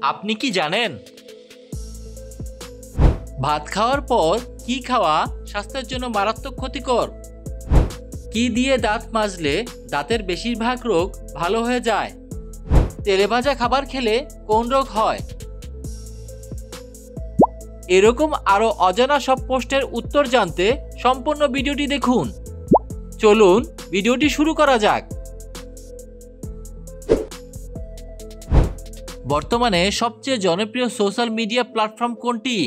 আপনি কি জানেন ভাত খাওয়ার পর কি খাওয়া স্বাস্থ্যের জন্য মারাত্মক ক্ষতিকর? কি দিয়ে দাঁত মাজলে দাঁতের বেশিরভাগ রোগ ভালো হয়ে যায়? তেলেভাজা খাবার খেলে কোন রোগ হয়? এরকম আরো অজানা সব প্রশ্নের উত্তর জানতে সম্পূর্ণ ভিডিওটি দেখুন। চলুন ভিডিওটি শুরু করা যাক। বর্তমানে সবচেয়ে জনপ্রিয় সোশ্যাল মিডিয়া প্ল্যাটফর্ম কোনটি?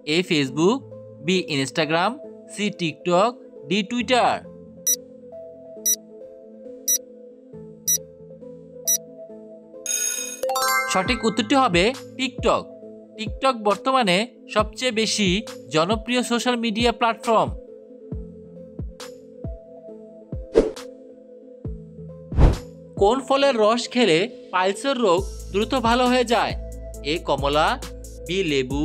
A Facebook, B Instagram, C TikTok, D Twitter. সঠিক উত্তরটি হবে টিকটক। টিকটক বর্তমানে সবচেয়ে বেশি জনপ্রিয় সোশ্যাল মিডিয়া প্ল্যাটফর্ম। কোন ফলের রস খেলে পাইলসের রোগ দ্রুত ভালো হয়ে যায়? এ কমলা, বি লেবু,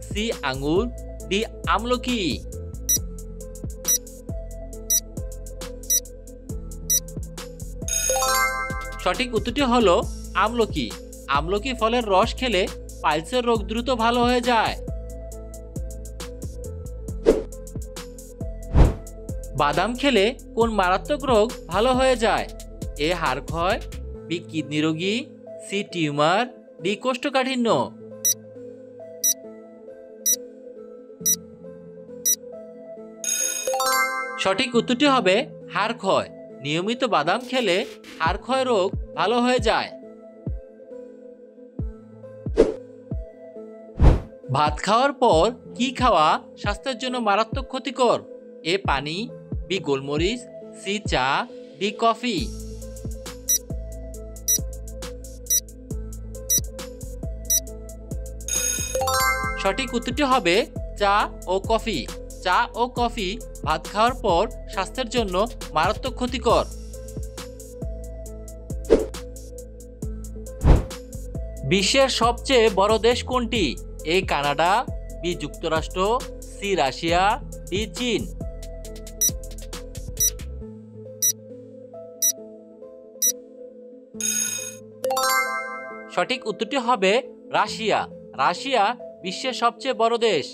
সি আঙ্গুর, ডি আমলকি। সঠিক উত্তরটি হলো আমলকি। আমলকি ফলের রস খেলে পাইলসের রোগ দ্রুত ভালো হয়ে যায়। বাদাম খেলে কোন মারাত্মক রোগ ভালো হয়ে যায়? এ হাড় ক্ষয়, বি কিডনি রোগী, সি টিউমার, ডি কোষ্ঠকাঠিন্য। সঠিক উত্তরটি হবে হাড় ক্ষয়। নিয়মিত বাদাম খেলে হাড় ক্ষয় রোগ ভালো হয়ে যায়। ভাত খাওয়ার পর কি খাওয়া স্বাস্থ্যের জন্য মারাত্মক ক্ষতিকর? এ পানি, বি গোলমরিচ, সি চা, ডি কফি। সঠিক উত্তরটি হবে চা ও কফি। চা ও কফি ভাত খাওয়ার পর স্বাস্থ্যের জন্য মারাত্মক ক্ষতিকর। বিশ্বের সবচেয়ে বড় দেশ কোনটি? এ কানাডা, বি যুক্তরাষ্ট্র, সি রাশিয়া, ডি চীন। সঠিক উত্তরটি হবে রাশিয়া। রাশিয়া বিশ্বের সবচেয়ে বড় দেশ।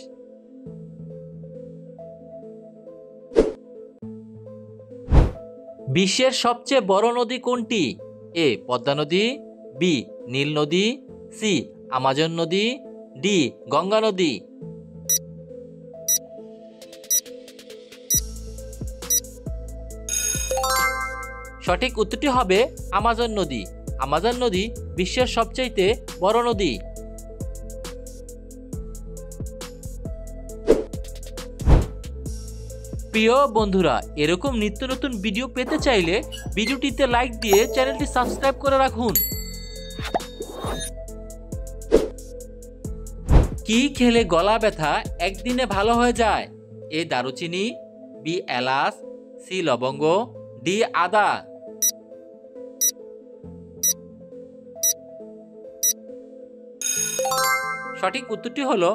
বিশ্বের সবচেয়ে বড় নদী কোনটি? এ পদ্মা নদী, বি নীল নদী, সি আমাজন নদী, ডি গঙ্গা নদী। সঠিক উত্তরটি হবে আমাজন নদী। আমাজন নদী বিশ্বের সবচেয়ে বড় নদী। প্রিয় বন্ধুরা, এরকম নিত্য নতুন ভিডিও পেতে চাইলে ভিডিওটিতে লাইক দিয়ে চ্যানেলটি সাবস্ক্রাইব করে রাখুন। কি খেলে গলা ব্যথা একদিনে ভালো হয়ে যায়? এ দারুচিনি, বি এলাচ, সি লবঙ্গ, ডি আদা। সঠিক উত্তরটি হলো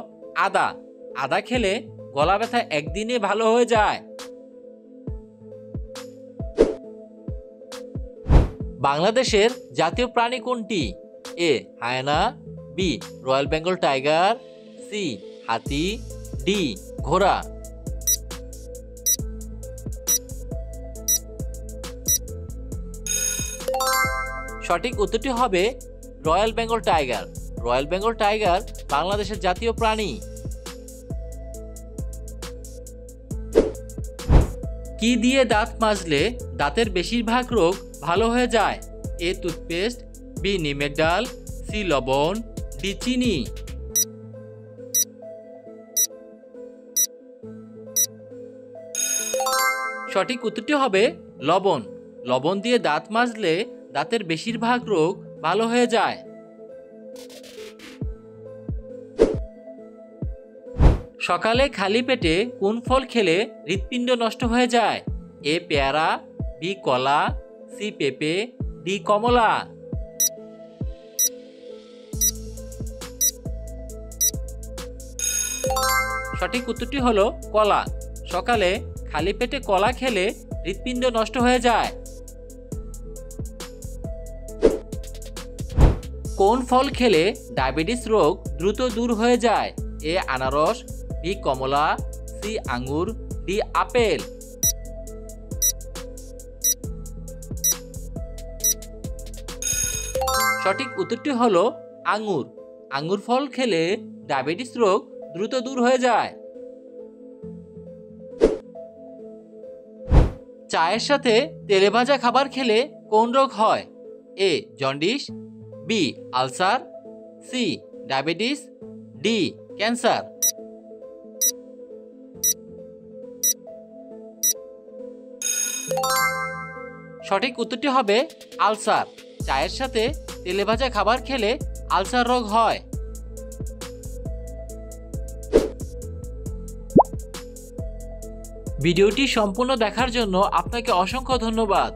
আদা। আদা খেলে গলা ব্যথা একদিনে ভালো হয়ে যায়। বাংলাদেশের জাতীয় প্রাণী কোনটি? A hyena, B royal Bengal tiger, C হাতি, ডি ঘোড়া। সঠিক উত্তরটি হবে royal Bengal tiger. Royal Bengal tiger বাংলাদেশের জাতীয় প্রাণী। কি দিয়ে দাঁত মাজলে দাঁতের বেশিরভাগ রোগ ভালো হয়ে যায়? এ টুথপেস্ট, বি নিমের ডাল, সি লবণ, ডি চিনি। সঠিক উত্তরটি হবে লবণ। লবণ দিয়ে দাঁত মাজলে দাঁতের বেশিরভাগ রোগ ভালো হয়ে যায়। সকালে খালি পেটে কোন ফল খেলে হৃৎপিণ্ড নষ্ট হয়ে যায়? এ পেয়ারা, বি কলা, সি পেঁপে, ডি কমলা। সঠিক উত্তরটি হলো কলা। সকালে খালি পেটে কলা খেলে হৃৎপিণ্ড নষ্ট হয়ে যায়। কোন ফল খেলে ডায়াবেটিস রোগ দ্রুত দূর হয়ে যায়? এ আনারস, বি কমলা, সি আঙ্গুর, ডি আপেল। সঠিক উত্তরটি হলো আঙ্গুর। আঙ্গুর ফল খেলে ডায়াবেটিস রোগ দ্রুত দূর হয়ে যায়। চায়ের সাথে তেলেভাজা খাবার খেলে কোন রোগ হয়? A jaundice, B ulcer, C diabetes, D cancer. সঠিক উত্তরটি হবে আলসার। চায়ের সাথে তেলেভাজা খাবার খেলে আলসার রোগ হয়। ভিডিওটি সম্পূর্ণ দেখার জন্য আপনাকে অসংখ্য ধন্যবাদ।